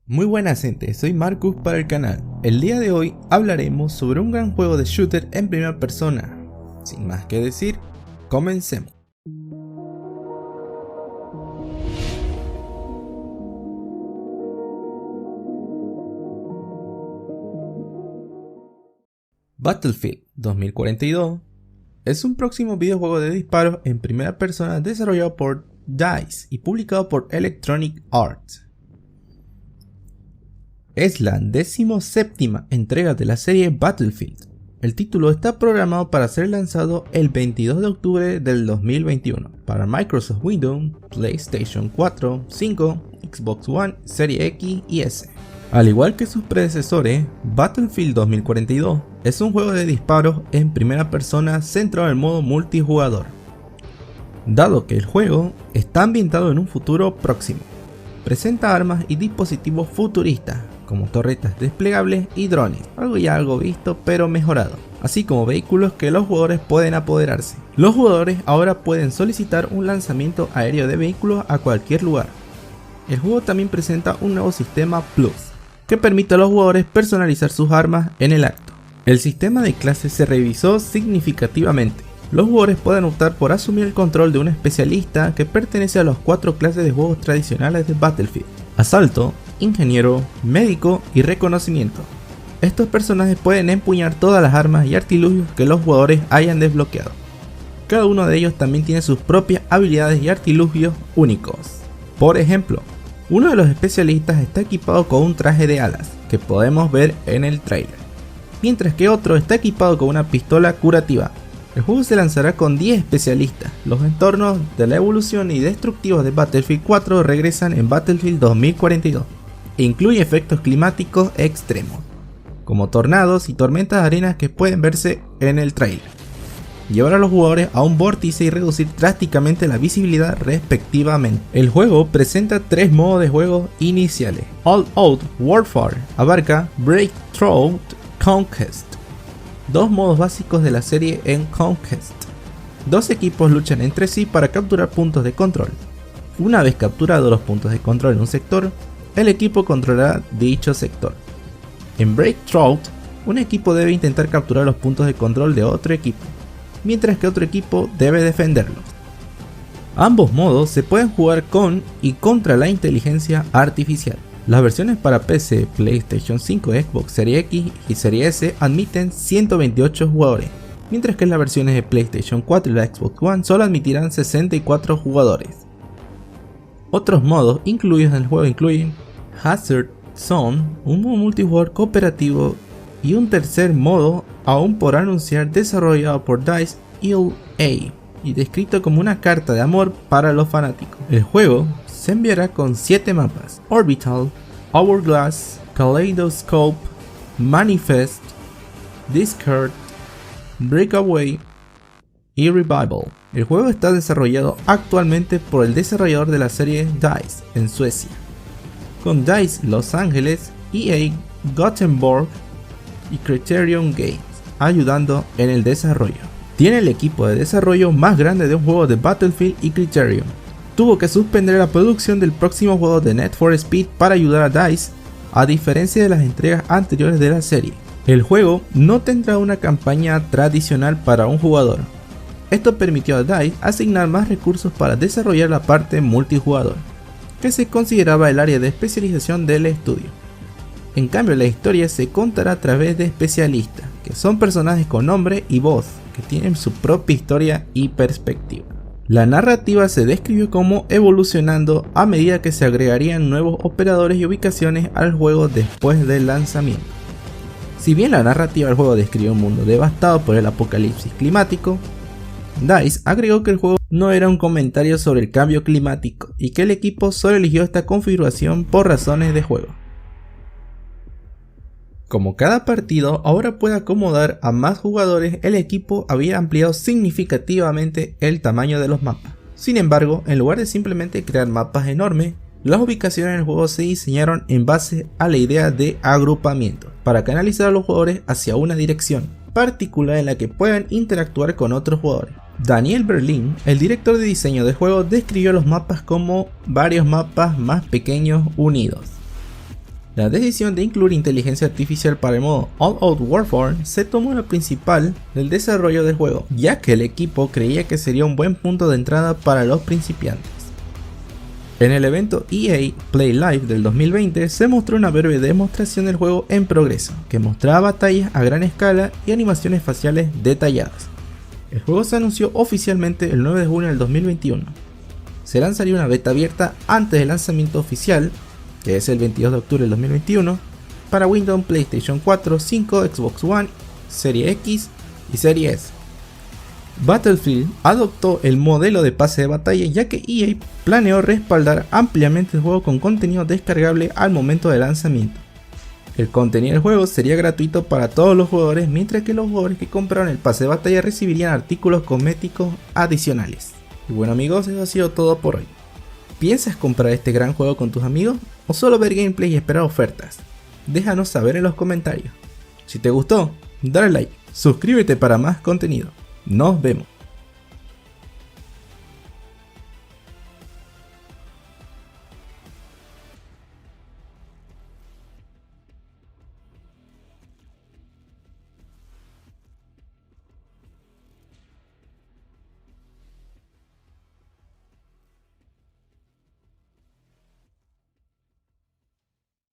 Muy buenas gente, soy Marcus para el canal. El día de hoy hablaremos sobre un gran juego de shooter en primera persona. Sin más que decir, comencemos. Battlefield 2042 es un próximo videojuego de disparos en primera persona desarrollado por DICE y publicado por Electronic Arts. Es la 17ª entrega de la serie Battlefield. El título está programado para ser lanzado el 22 de octubre del 2021 para Microsoft Windows, PlayStation 4, 5, Xbox One, Serie X y S. Al igual que sus predecesores, Battlefield 2042 es un juego de disparos en primera persona centrado en el modo multijugador. Dado que el juego está ambientado en un futuro próximo, presenta armas y dispositivos futuristas, como torretas desplegables y drones, algo visto pero mejorado, así como vehículos que los jugadores pueden apoderarse. Los jugadores ahora pueden solicitar un lanzamiento aéreo de vehículos a cualquier lugar. El juego también presenta un nuevo sistema Plus, que permite a los jugadores personalizar sus armas en el acto. El sistema de clases se revisó significativamente. Los jugadores pueden optar por asumir el control de un especialista que pertenece a las 4 clases de juegos tradicionales de Battlefield: asalto, ingeniero, médico y reconocimiento. Estos personajes pueden empuñar todas las armas y artilugios que los jugadores hayan desbloqueado. Cada uno de ellos también tiene sus propias habilidades y artilugios únicos. Por ejemplo, uno de los especialistas está equipado con un traje de alas, que podemos ver en el trailer, mientras que otro está equipado con una pistola curativa. El juego se lanzará con 10 especialistas. Los entornos de la evolución y destructivos de Battlefield 4 regresan en Battlefield 2042 e incluye efectos climáticos extremos, como tornados y tormentas de arena que pueden verse en el trailer. Llevar a los jugadores a un vórtice y reducir drásticamente la visibilidad respectivamente. El juego presenta 3 modos de juego iniciales. All Out Warfare abarca Breakthrough Conquest, 2 modos básicos de la serie en Conquest. 2 equipos luchan entre sí para capturar puntos de control. Una vez capturados los puntos de control en un sector, el equipo controlará dicho sector. En Breakthrough, un equipo debe intentar capturar los puntos de control de otro equipo, mientras que otro equipo debe defenderlos. Ambos modos se pueden jugar con y contra la inteligencia artificial. Las versiones para PC, PlayStation 5, Xbox Series X y Series S admiten 128 jugadores, mientras que las versiones de PlayStation 4 y la Xbox One solo admitirán 64 jugadores. Otros modos incluidos en el juego incluyen Hazard Zone, un modo multijugador cooperativo, y un tercer modo aún por anunciar, desarrollado por DICE EA y descrito como una carta de amor para los fanáticos. El juego se enviará con 7 mapas: Orbital, Hourglass, Kaleidoscope, Manifest, Discard, Breakaway y Revival. El juego está desarrollado actualmente por el desarrollador de la serie DICE en Suecia, con DICE Los Ángeles, EA Gothenburg y Criterion Games ayudando en el desarrollo. Tiene el equipo de desarrollo más grande de un juego de Battlefield, y Criterion tuvo que suspender la producción del próximo juego de Need for Speed para ayudar a DICE, a diferencia de las entregas anteriores de la serie. El juego no tendrá una campaña tradicional para un jugador. Esto permitió a DICE asignar más recursos para desarrollar la parte multijugador, que se consideraba el área de especialización del estudio. En cambio, la historia se contará a través de especialistas, que son personajes con nombre y voz, que tienen su propia historia y perspectiva. La narrativa se describió como evolucionando a medida que se agregarían nuevos operadores y ubicaciones al juego después del lanzamiento. Si bien la narrativa del juego describe un mundo devastado por el apocalipsis climático, DICE agregó que el juego no era un comentario sobre el cambio climático y que el equipo solo eligió esta configuración por razones de juego. Como cada partido ahora puede acomodar a más jugadores, el equipo había ampliado significativamente el tamaño de los mapas. Sin embargo, en lugar de simplemente crear mapas enormes, las ubicaciones en el juego se diseñaron en base a la idea de agrupamiento, para canalizar a los jugadores hacia una dirección particular en la que puedan interactuar con otros jugadores. Daniel Berlin, el director de diseño del juego, describió los mapas como varios mapas más pequeños unidos. La decisión de incluir inteligencia artificial para el modo All Out Warfare se tomó la principal del desarrollo del juego, ya que el equipo creía que sería un buen punto de entrada para los principiantes. En el evento EA Play Live del 2020 se mostró una breve demostración del juego en progreso, que mostraba batallas a gran escala y animaciones faciales detalladas. El juego se anunció oficialmente el 9 de junio del 2021. Se lanzaría una beta abierta antes del lanzamiento oficial, que es el 22 de octubre del 2021, para Windows, PlayStation 4, 5, Xbox One, Serie X y Serie S. Battlefield adoptó el modelo de pase de batalla, ya que EA planeó respaldar ampliamente el juego con contenido descargable al momento del lanzamiento. El contenido del juego sería gratuito para todos los jugadores, mientras que los jugadores que compraron el pase de batalla recibirían artículos cosméticos adicionales. Y bueno amigos, eso ha sido todo por hoy. ¿Piensas comprar este gran juego con tus amigos o solo ver gameplay y esperar ofertas? Déjanos saber en los comentarios. Si te gustó, dale like, suscríbete para más contenido. Nos vemos.